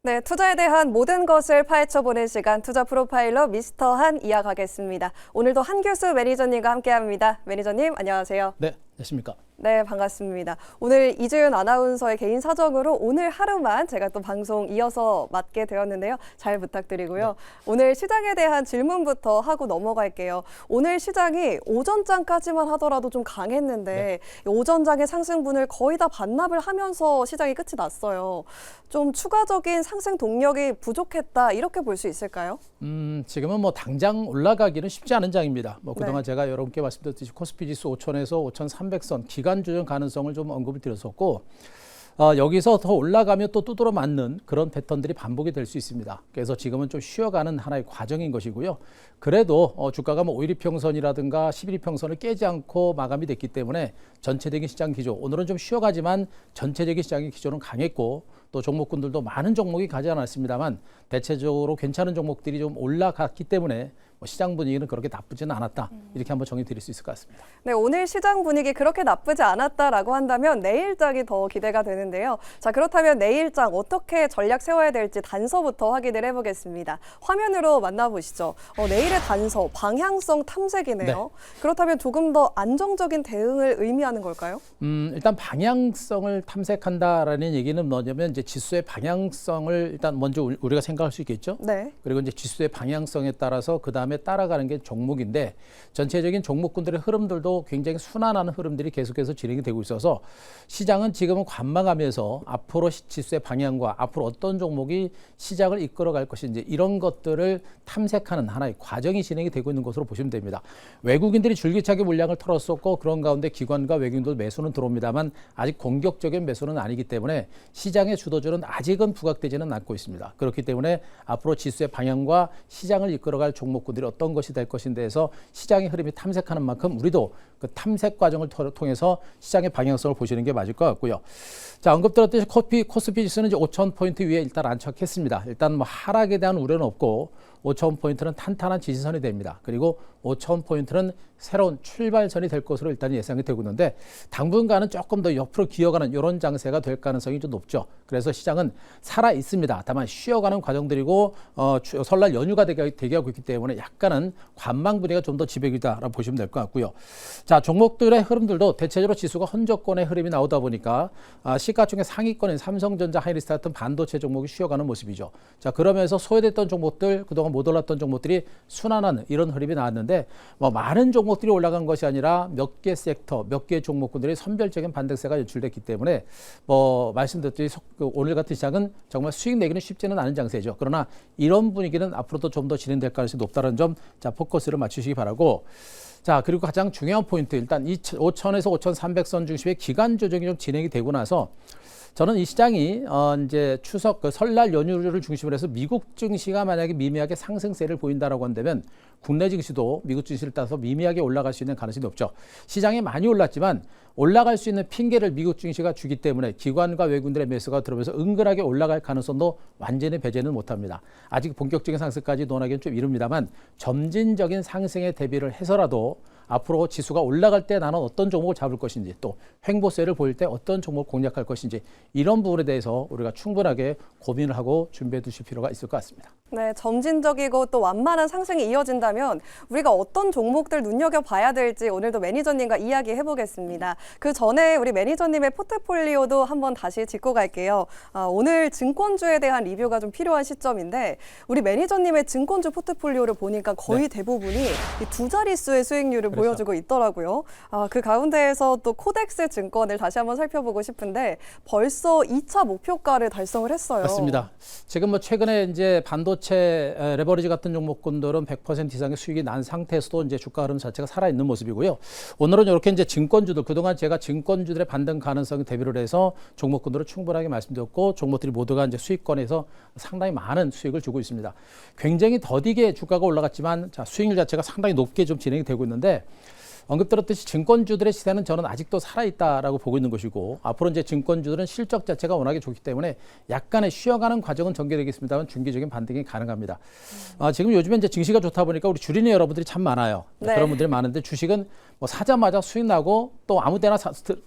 네, 투자에 대한 모든 것을 파헤쳐보는 시간 투자 프로파일러 미스터 한 이어가겠습니다. 오늘도 한규수 매니저님과 함께합니다. 매니저님 안녕하세요. 네, 안녕하십니까. 네, 반갑습니다. 오늘 이주연 아나운서의 개인 사정으로 오늘 하루만 제가 또 방송 이어서 맡게 되었는데요. 잘 부탁드리고요. 네. 오늘 시장에 대한 질문부터 하고 넘어갈게요. 오늘 시장이 오전장까지만 하더라도 좀 강했는데 오전장의 상승분을 거의 다 반납을 하면서 시장이 끝이 났어요. 좀 추가적인 상승 동력이 부족했다 이렇게 볼 수 있을까요? 지금은 뭐 당장 올라가기는 쉽지 않은 장입니다. 뭐 그동안 네. 제가 여러분께 말씀드렸듯이 코스피 지수 5천에서 5,300선 기간 조정 가능성을 좀 언급을 드렸었고 여기서 더 올라가면 또 두드러 맞는 그런 패턴들이 반복이 될 수 있습니다. 그래서 지금은 좀 쉬어가는 하나의 과정인 것이고요. 그래도 주가가 뭐 5일 평선이라든가 11일 평선을 깨지 않고 마감이 됐기 때문에 전체적인 시장 기조, 오늘은 좀 쉬어가지만 전체적인 시장의 기조는 강했고 또 종목군들도 많은 종목이 가지 않았습니다만 대체적으로 괜찮은 종목들이 좀 올라갔기 때문에 시장 분위기는 그렇게 나쁘지는 않았다. 이렇게 한번 정의 드릴 수 있을 것 같습니다. 네, 오늘 시장 분위기 그렇게 나쁘지 않았다라고 한다면 내일장이 더 기대가 되는데요. 자, 그렇다면 내일장 어떻게 전략 세워야 될지 단서부터 확인을 해보겠습니다. 화면으로 만나보시죠. 내일의 단서, 방향성 탐색이네요. 네. 그렇다면 조금 더 안정적인 대응을 의미하는 걸까요? 일단 방향성을 탐색한다라는 얘기는 뭐냐면 이제 지수의 방향성을 일단 먼저 우리가 생각할 수 있겠죠. 네. 그리고 이제 지수의 방향성에 따라서 그 다음에 따라가는 게 종목인데 전체적인 종목군들의 흐름들도 굉장히 순환하는 흐름들이 계속해서 진행이 되고 있어서 시장은 지금은 관망하면서 앞으로 지수의 방향과 앞으로 어떤 종목이 시장을 이끌어갈 것인지 이런 것들을 탐색하는 하나의 과정이 진행이 되고 있는 것으로 보시면 됩니다. 외국인들이 줄기차게 물량을 털었었고 그런 가운데 기관과 외국인도 매수는 들어옵니다만 아직 공격적인 매수는 아니기 때문에 시장의 주도주는 아직은 부각되지는 않고 있습니다. 그렇기 때문에 앞으로 지수의 방향과 시장을 이끌어갈 종목군들이 어떤 것이 될 것인데 해서 시장의 흐름이 탐색하는 만큼 우리도 그 탐색 과정을 통해서 시장의 방향성을 보시는 게 맞을 것 같고요. 자, 언급드렸듯이 코스피 지수는 이제 5,000포인트 위에 일단 안착했습니다. 일단 뭐 하락에 대한 우려는 없고 5,000포인트는 탄탄한 지지선이 됩니다. 그리고 5,000포인트는 새로운 출발선이 될 것으로 일단 예상이 되고 있는데 당분간은 조금 더 옆으로 기어가는 이런 장세가 될 가능성이 좀 높죠. 그래서 시장은 살아 있습니다. 다만 쉬어가는 과정들이고 설날 연휴가 대기하고 있기 때문에 약간은 관망 분위기가 좀 더 지배적이다라고 보시면 될 것 같고요. 자, 종목들의 흐름들도 대체적으로 지수가 헌저권의 흐름이 나오다 보니까 시가총액 상위권인 삼성전자, 하이닉스 같은 반도체 종목이 쉬어가는 모습이죠. 자, 그러면서 소외됐던 종목들, 그동안 못 올랐던 종목들이 순환하는 이런 흐름이 나왔는데 뭐 많은 종목들이 올라간 것이 아니라 몇 개 섹터, 몇 개 종목군들이 선별적인 반등세가 연출됐기 때문에 뭐 말씀드렸듯이 오늘 같은 시장은 정말 수익 내기는 쉽지는 않은 장세죠. 그러나 이런 분위기는 앞으로도 좀 더 진행될 가능성이 높다는 점, 자, 포커스를 맞추시기 바라고. 자, 그리고 가장 중요한 포인트, 일단 5,000에서 5,300선 중심의 기간 조정이 좀 진행이 되고 나서 저는 이 시장이 이제 추석 설날 연휴를 중심으로 해서 미국 증시가 만약에 미미하게 상승세를 보인다라고 한다면 국내 증시도 미국 증시를 따라서 미미하게 올라갈 수 있는 가능성이 높죠. 시장이 많이 올랐지만 올라갈 수 있는 핑계를 미국 증시가 주기 때문에 기관과 외국인들의 매수가 들어오면서 은근하게 올라갈 가능성도 완전히 배제는 못합니다. 아직 본격적인 상승까지 논하기는 좀 이릅니다만 점진적인 상승에 대비를 해서라도 앞으로 지수가 올라갈 때 나는 어떤 종목을 잡을 것인지 또 횡보세를 보일 때 어떤 종목을 공략할 것인지 이런 부분에 대해서 우리가 충분하게 고민을 하고 준비해 두실 필요가 있을 것 같습니다. 네, 점진적이고 또 완만한 상승이 이어진다면 우리가 어떤 종목들 눈여겨봐야 될지 오늘도 매니저님과 이야기해 보겠습니다. 그 전에 우리 매니저님의 포트폴리오도 한번 다시 짚고 갈게요. 오늘 증권주에 대한 리뷰가 좀 필요한 시점인데 우리 매니저님의 증권주 포트폴리오를 보니까 거의 대부분이 이 두 자릿수의 수익률을 보여주고 있더라고요. 그 가운데에서 또 코덱스 증권을 다시 한번 살펴보고 싶은데 벌써 2차 목표가를 달성을 했어요. 맞습니다. 지금 뭐 최근에 이제 반도체 레버리지 같은 종목군들은 100% 이상의 수익이 난 상태에서도 이제 주가 흐름 자체가 살아있는 모습이고요. 오늘은 이렇게 이제 증권주들, 그동안 제가 증권주들의 반등 가능성을 대비를 해서 종목군들을 충분하게 말씀드렸고 종목들이 모두가 이제 수익권에서 상당히 많은 수익을 주고 있습니다. 굉장히 더디게 주가가 올라갔지만 자, 수익률 자체가 상당히 높게 좀 진행이 되고 있는데 언급드렸듯이 증권주들의 시세는 저는 아직도 살아있다라고 보고 있는 것이고 앞으로 이제 증권주들은 실적 자체가 워낙에 좋기 때문에 약간의 쉬어가는 과정은 전개되겠습니다만 중기적인 반등이 가능합니다. 지금 요즘에 이제 증시가 좋다 보니까 우리 주린이 여러분들이 참 많아요. 네. 그런 분들이 많은데 주식은 뭐 사자마자 수익 나고 또 아무 데나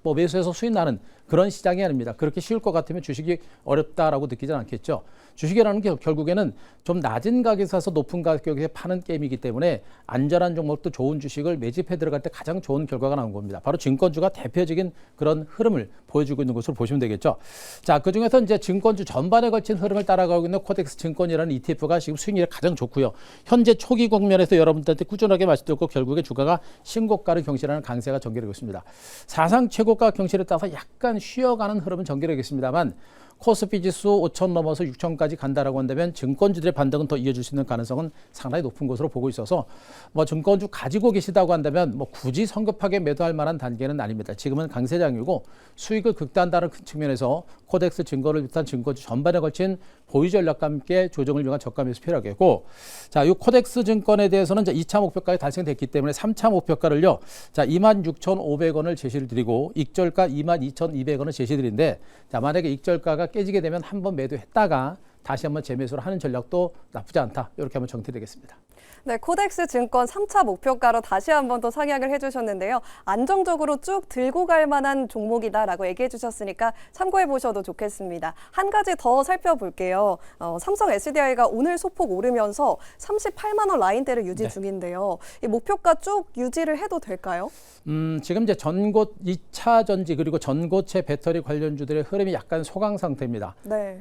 뭐 매수해서 수익 나는 그런 시장이 아닙니다. 그렇게 쉬울 것 같으면 주식이 어렵다라고 느끼진 않겠죠. 주식이라는 게 결국에는 좀 낮은 가격에 사서 높은 가격에 파는 게임이기 때문에 안전한 종목도 좋은 주식을 매집해 들어갈 때 가장 좋은 결과가 나온 겁니다. 바로 증권주가 대표적인 그런 흐름을 보여주고 있는 것으로 보시면 되겠죠. 자, 그중에서 이제 증권주 전반에 걸친 흐름을 따라가고 있는 코덱스 증권이라는 ETF가 지금 수익률이 가장 좋고요. 현재 초기 국면에서 여러분들한테 꾸준하게 말씀드렸고 결국에 주가가 신고가를 경신하는 강세가 전개되고 있습니다. 사상 최고가 경신에 따라서 약간 쉬어가는 흐름은 전개되겠습니다만 코스피 지수 5천 넘어서 6천까지 간다라고 한다면 증권주들의 반등은 더 이어질 수 있는 가능성은 상당히 높은 것으로 보고 있어서 뭐 증권주 가지고 계시다고 한다면 뭐 굳이 성급하게 매도할 만한 단계는 아닙니다. 지금은 강세장이고 수익을 극단화하는 측면에서 코덱스 증권을 비롯한 증권주 전반에 걸친 보유 전략과 함께 조정을 위한 저가 매수 필요하겠고, 자, 이 코덱스 증권에 대해서는 이제 2차 목표가가 달성됐기 때문에 3차 목표가를요, 자, 26,500원을 제시를 드리고 익절가 22,200원을 제시드리는데, 자, 만약에 익절가가 깨지게 되면 한번 매도했다가 다시 한번 재매수를 하는 전략도 나쁘지 않다. 이렇게 한번 정리되겠습니다. 네, 코덱스 증권 3차 목표가로 다시 한번 또 상향을 해주셨는데요. 안정적으로 쭉 들고 갈 만한 종목이다라고 얘기해 주셨으니까 참고해 보셔도 좋겠습니다. 한 가지 더 살펴볼게요. 삼성 SDI가 오늘 소폭 오르면서 38만 원 라인대를 유지 중인데요. 이 목표가 쭉 유지를 해도 될까요? 지금 이제 2차 전지 그리고 전고체 배터리 관련주들의 흐름이 약간 소강 상태입니다. 네.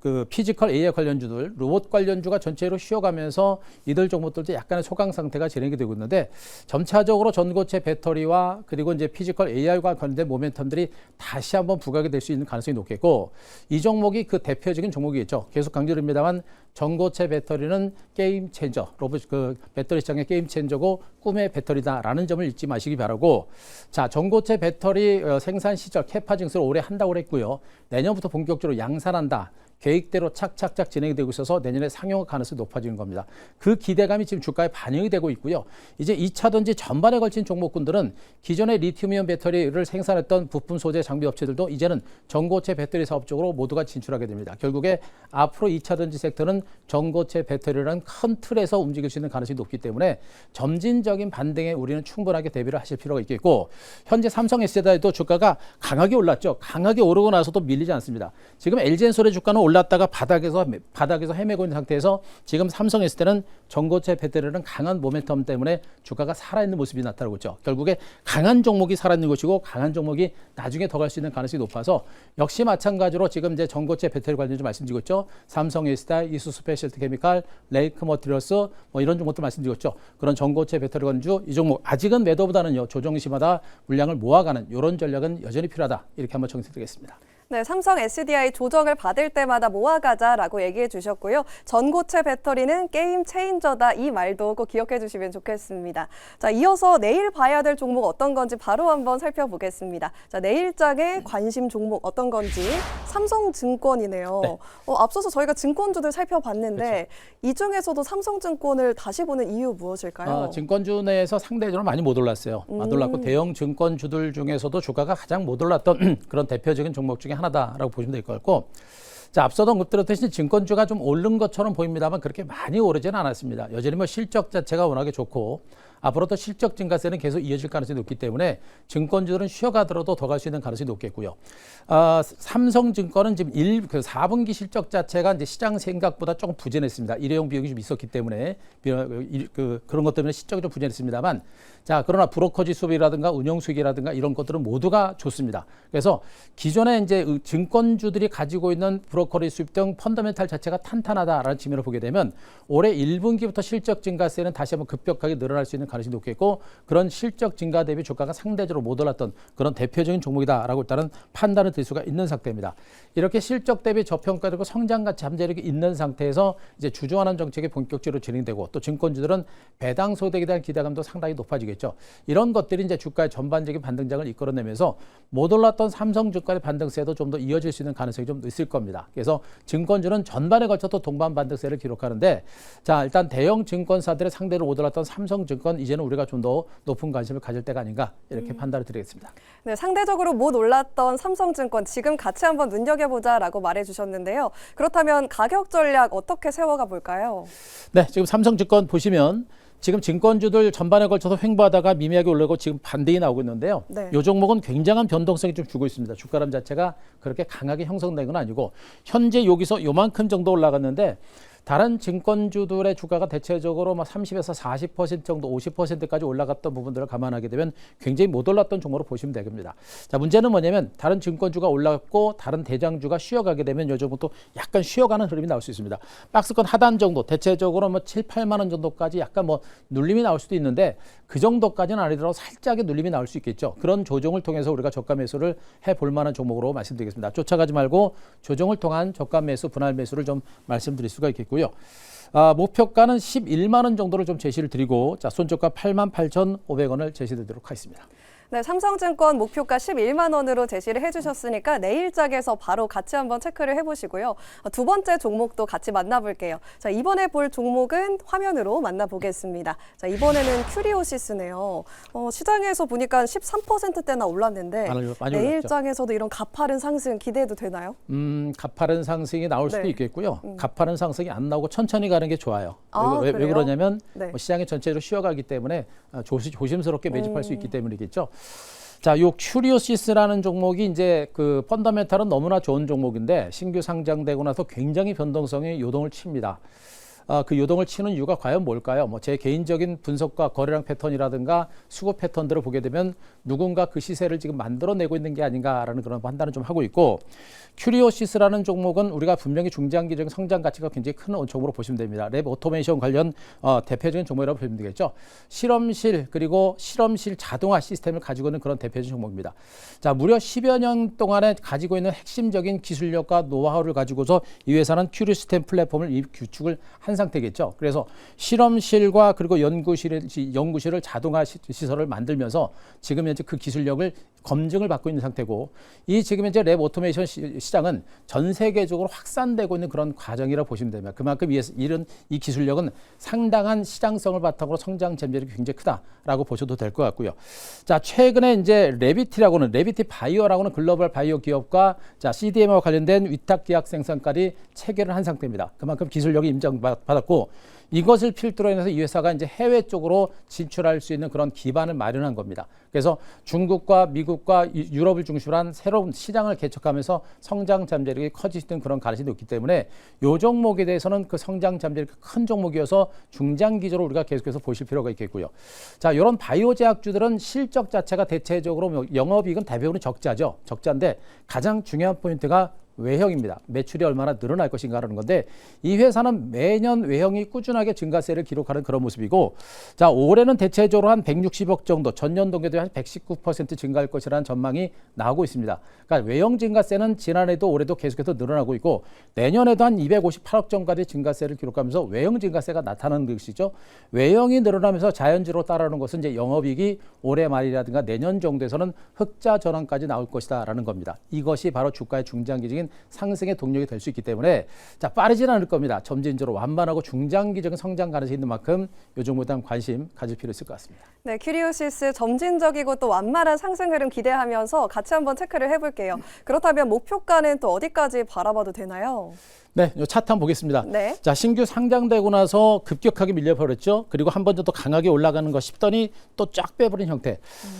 그 피지컬 AI 관련주들, 로봇 관련주가 전체로 쉬어가면서 이들 종목들도 약간의 소강 상태가 진행이 되고 있는데 점차적으로 전고체 배터리와 그리고 이제 피지컬 AI와 관련된 모멘텀들이 다시 한번 부각이 될 수 있는 가능성이 높겠고 이 종목이 그 대표적인 종목이겠죠. 계속 강조드립니다만 전고체 배터리는 게임 체인저, 로봇 그 배터리 시장의 게임 체인저고 꿈의 배터리다라는 점을 잊지 마시기 바라고, 자, 전고체 배터리 생산 시절 캐파 증설을 올해 한다고 했고요. 내년부터 본격적으로 양산한다. 계획대로 착착착 진행되고 있어서 내년에 상용 가능성이 높아지는 겁니다. 그 기대감이 지금 주가에 반영이 되고 있고요. 이제 2차 전지 전반에 걸친 종목군들은 기존의 리튬이온 배터리를 생산했던 부품 소재 장비 업체들도 이제는 전고체 배터리 사업 쪽으로 모두가 진출하게 됩니다. 결국에 앞으로 2차 전지 섹터는 전고체 배터리라는 큰 틀에서 움직일 수 있는 가능성이 높기 때문에 점진적인 반등에 우리는 충분하게 대비를 하실 필요가 있겠고, 현재 삼성 SDI도 주가가 강하게 올랐죠. 강하게 오르고 나서도 밀리지 않습니다. 지금 LG엔솔의 주가는 올랐다가 바닥에서 헤매고 있는 상태에서 지금 삼성 SDI는 전고체 배터리는 강한 모멘텀 때문에 주가가 살아있는 모습이 나타나고 있죠. 결국에 강한 종목이 살아있는 것이고 강한 종목이 나중에 더 갈 수 있는 가능성이 높아서 역시 마찬가지로 지금 이제 전고체 배터리 관련주 말씀드리고 있죠. 삼성 SDI, 이수 스페셜티 케미칼, 레이크 머티리얼스 뭐 이런 종목들 말씀드리고 있죠. 그런 전고체 배터리 관련주 이 종목 아직은 매도보다는요 조정 시마다 물량을 모아가는 이런 전략은 여전히 필요하다. 이렇게 한번 정리드리겠습니다. 네, 삼성 SDI 조정을 받을 때마다 모아가자라고 얘기해 주셨고요. 전고체 배터리는 게임 체인저다 이 말도 꼭 기억해 주시면 좋겠습니다. 자, 이어서 내일 봐야 될 종목 어떤 건지 바로 한번 살펴보겠습니다. 자, 내일장의 관심 종목 어떤 건지 삼성증권이네요. 네. 앞서서 저희가 증권주들 살펴봤는데 그렇죠. 이 중에서도 삼성증권을 다시 보는 이유 무엇일까요? 증권주 내에서 상대적으로 많이 못 올랐어요. 못 올랐고 대형 증권주들 중에서도 주가가 가장 못 올랐던 그런 대표적인 종목 중에 하나다라고 보시면 될 것 같고, 자, 앞서도 언급드렸듯이 증권주가 좀 오른 것처럼 보입니다만 그렇게 많이 오르지는 않았습니다. 여전히 뭐 실적 자체가 워낙에 좋고 앞으로도 실적 증가세는 계속 이어질 가능성이 높기 때문에 증권주들은 쉬어가더라도 더 갈 수 있는 가능성이 높겠고요. 삼성증권은 지금 4분기 실적 자체가 이제 시장 생각보다 조금 부진했습니다. 일회용 비용이 좀 있었기 때문에 그런 것 때문에 실적이 좀 부진했습니다만, 자, 그러나 브로커지 수익이라든가 운용 수익이라든가 이런 것들은 모두가 좋습니다. 그래서 기존에 이제 증권주들이 가지고 있는 브로커리 수입 등 펀더멘탈 자체가 탄탄하다라는 측면을 보게 되면 올해 1분기부터 실적 증가세는 다시 한번 급격하게 늘어날 수 있는 가능성이 높겠고, 그런 실적 증가 대비 주가가 상대적으로 못 올랐던 그런 대표적인 종목이다라고 일단은 판단을 들 수가 있는 상태입니다. 이렇게 실적 대비 저평가되고 성장가치 잠재력이 있는 상태에서 이제 주주환원 정책이 본격적으로 진행되고 또 증권주들은 배당 소득에 대한 기대감도 상당히 높아지겠죠. 이런 것들이 이제 주가의 전반적인 반등장을 이끌어내면서 못 올랐던 삼성증권의 반등세도 좀 더 이어질 수 있는 가능성이 좀 있을 겁니다. 그래서 증권주는 전반에 걸쳐 또 동반 반등세를 기록하는데, 자, 일단 대형 증권사들의 상대로 못 올랐던 삼성증권 이제는 우리가 좀 더 높은 관심을 가질 때가 아닌가 이렇게 판단을 드리겠습니다. 네, 상대적으로 못 올랐던 삼성증권 지금 같이 한번 눈여겨보자라고 말해주셨는데요. 그렇다면 가격 전략 어떻게 세워가 볼까요? 네, 지금 삼성증권 보시면 지금 증권주들 전반에 걸쳐서 횡보하다가 미미하게 올라오고 지금 반등이 나오고 있는데요. 네. 이 종목은 굉장한 변동성이 좀 주고 있습니다. 주가람 자체가 그렇게 강하게 형성된 건 아니고 현재 여기서 요만큼 정도 올라갔는데 다른 증권주들의 주가가 대체적으로 30에서 40% 정도, 50%까지 올라갔던 부분들을 감안하게 되면 굉장히 못 올랐던 종목으로 보시면 되겠습니다. 자, 문제는 뭐냐면 다른 증권주가 올랐고 다른 대장주가 쉬어가게 되면 요 정도 약간 쉬어가는 흐름이 나올 수 있습니다. 박스권 하단 정도, 대체적으로 7, 8만 원 정도까지 약간 눌림이 나올 수도 있는데 그 정도까지는 아니더라도 살짝의 눌림이 나올 수 있겠죠. 그런 조정을 통해서 우리가 저가 매수를 해볼 만한 종목으로 말씀드리겠습니다. 쫓아가지 말고 조정을 통한 저가 매수, 분할 매수를 좀 말씀드릴 수가 있겠고요. 목표가는 11만 원 정도를 좀 제시를 드리고 손저가 88,500원을 제시드리도록 하겠습니다. 네, 삼성증권 목표가 11만 원으로 제시를 해주셨으니까 내일장에서 바로 같이 한번 체크를 해보시고요. 두 번째 종목도 같이 만나볼게요. 자, 이번에 볼 종목은 화면으로 만나보겠습니다. 자, 이번에는 큐리오시스네요. 시장에서 보니까 13%대나 올랐는데 많이 내일장에서도 이런 가파른 상승 기대해도 되나요? 가파른 상승이 나올 수도 네. 있겠고요. 가파른 상승이 안 나오고 천천히 가는 게 좋아요. 왜 그래요? 그러냐면 네. 시장이 전체적으로 쉬어가기 때문에 조심스럽게 매집할 수 있기 때문이겠죠. 자, 요 큐리오시스라는 종목이 이제 그 펀더멘탈은 너무나 좋은 종목인데 신규 상장되고 나서 굉장히 변동성이 요동을 칩니다. 그 요동을 치는 이유가 과연 뭘까요? 제 개인적인 분석과 거래량 패턴이라든가 수급 패턴들을 보게 되면 누군가 그 시세를 지금 만들어내고 있는 게 아닌가라는 그런 판단을 좀 하고 있고, 큐리오시스라는 종목은 우리가 분명히 중장기적인 성장 가치가 굉장히 큰 종목으로 보시면 됩니다. 랩 오토메이션 관련 대표적인 종목이라고 보시면 되겠죠. 실험실 그리고 실험실 자동화 시스템을 가지고 있는 그런 대표적인 종목입니다. 자, 무려 10여 년 동안에 가지고 있는 핵심적인 기술력과 노하우를 가지고서 이 회사는 큐리오시스템 플랫폼을 구축을 한 상태겠죠. 그래서 실험실과 그리고 연구실을 자동화 시설을 만들면서 지금 현재 그 기술력을 검증을 받고 있는 상태고, 이 지금 현재 랩 오토메이션 시장은 전 세계적으로 확산되고 있는 그런 과정이라고 보시면 됩니다. 그만큼 이 기술력은 상당한 시장성을 바탕으로 성장 잼들이 굉장히 크다라고 보셔도 될 것 같고요. 자, 최근에 이제 레비티 바이오라고는 글로벌 바이오 기업과 CDMO와 관련된 위탁 계약 생산까지 체결을 한 상태입니다. 그만큼 기술력이 인정받았고, 이것을 필두로 해서 이 회사가 이제 해외 쪽으로 진출할 수 있는 그런 기반을 마련한 겁니다. 그래서 중국과 미국과 유럽을 중심으로 한 새로운 시장을 개척하면서 성장 잠재력이 커지는 그런 가능성이 있기 때문에 이 종목에 대해서는 그 성장 잠재력이 큰 종목이어서 중장기적으로 우리가 계속해서 보실 필요가 있겠고요. 자, 이런 바이오 제약주들은 실적 자체가 대체적으로 영업이익은 대부분 적자인데 가장 중요한 포인트가 외형입니다. 매출이 얼마나 늘어날 것인가라는 건데, 이 회사는 매년 외형이 꾸준하게 증가세를 기록하는 그런 모습이고, 자, 올해는 대체적으로 한 160억 정도, 전년 동기에 한 119% 증가할 것이라는 전망이 나오고 있습니다. 그러니까 외형 증가세는 지난해도 올해도 계속해서 늘어나고 있고, 내년에도 한 258억 정도까지 증가세를 기록하면서 외형 증가세가 나타나는 것이죠. 외형이 늘어나면서 자연적으로 따라오는 것은 이제 영업이익이 올해 말이라든가 내년 정도에서는 흑자 전환까지 나올 것이다라는 겁니다. 이것이 바로 주가의 중장기적인 상승의 동력이 될 수 있기 때문에 빠르지는 않을 겁니다. 점진적으로 완만하고 중장기적인 성장 가능성이 있는 만큼 이 종목에 대한 관심 가질 필요 있을 것 같습니다. 네, 큐리오시스 점진적이고 또 완만한 상승 흐름 기대하면서 같이 한번 체크를 해볼게요. 그렇다면 목표가는 또 어디까지 바라봐도 되나요? 네, 이 차트 한번 보겠습니다. 네. 자, 신규 상장되고 나서 급격하게 밀려버렸죠. 그리고 한 번 더 강하게 올라가는 거 싶더니 또 쫙 빼버린 형태.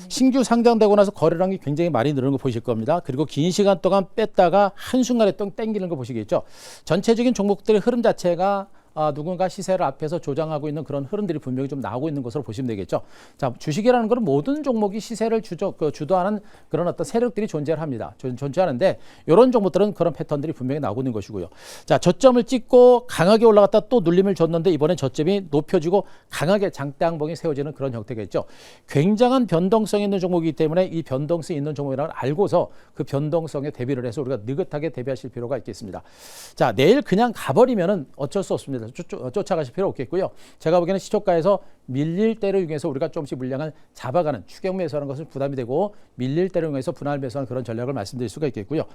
신규 상장되고 나서 거래량이 굉장히 많이 늘는 거 보실 겁니다. 그리고 긴 시간 동안 뺐다가 한순간에 또 땡기는 거 보시겠죠. 전체적인 종목들의 흐름 자체가 누군가 시세를 앞에서 조장하고 있는 그런 흐름들이 분명히 좀 나오고 있는 것으로 보시면 되겠죠. 자, 주식이라는 것은 모든 종목이 시세를 주도하는 그런 어떤 세력들이 존재를 합니다. 존재하는데 이런 종목들은 그런 패턴들이 분명히 나오고 있는 것이고요. 자, 저점을 찍고 강하게 올라갔다 또 눌림을 줬는데 이번엔 저점이 높여지고 강하게 장대항봉이 세워지는 그런 형태겠죠. 굉장한 변동성이 있는 종목이기 때문에 이 변동성이 있는 종목이라는 걸 알고서 그 변동성에 대비를 해서 우리가 느긋하게 대비하실 필요가 있겠습니다. 자, 내일 그냥 가버리면은 어쩔 수 없습니다. 쫓아가실 필요 없겠고요. 제가 보기에는 시초가에서 밀릴 때를 이용해서 우리가 조금씩 물량을 잡아가는 추격 매수하는 것은 부담이 되고, 밀릴 때를 이용해서 분할 매수하는 그런 전략을 말씀드릴 수가 있겠고요.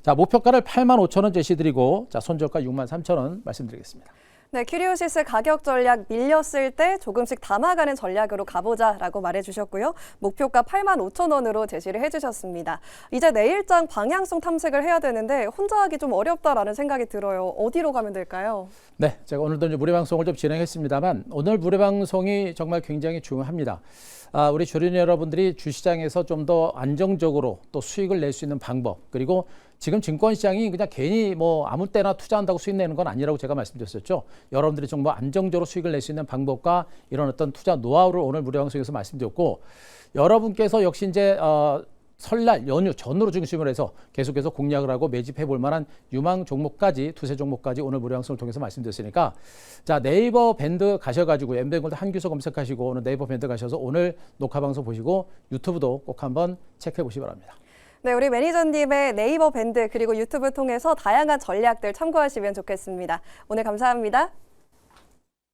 자, 목표가를 85,000원 제시드리고, 자, 손절가 63,000원 말씀드리겠습니다. 네, 큐리오시스 가격 전략 밀렸을 때 조금씩 담아가는 전략으로 가보자라고 말해주셨고요. 목표가 85,000원으로 제시를 해주셨습니다. 이제 내일장 방향성 탐색을 해야 되는데 혼자 하기 좀 어렵다라는 생각이 들어요. 어디로 가면 될까요? 네, 제가 오늘도 이제 무료방송을 좀 진행했습니다만 오늘 무료방송이 정말 굉장히 중요합니다. 우리 주린 여러분들이 주시장에서 좀 더 안정적으로 또 수익을 낼 수 있는 방법, 그리고 지금 증권시장이 그냥 괜히 뭐 아무 때나 투자한다고 수익 내는 건 아니라고 제가 말씀드렸었죠. 여러분들이 정말 안정적으로 수익을 낼 수 있는 방법과 이런 어떤 투자 노하우를 오늘 무료방송에서 말씀드렸고, 여러분께서 역시 이제 설날 연휴 전후로 중심으로 해서 계속해서 공략을 하고 매집해 볼 만한 유망 종목까지, 두세 종목까지 오늘 무료 방송을 통해서 말씀드렸으니까, 자, 네이버 밴드 가셔가지고 엠뱅골드 한규소 검색하시고 오늘 네이버 밴드 가셔서 오늘 녹화 방송 보시고 유튜브도 꼭 한번 체크해 보시기 바랍니다. 네, 우리 매니저님의 네이버 밴드 그리고 유튜브 통해서 다양한 전략들 참고하시면 좋겠습니다. 오늘 감사합니다.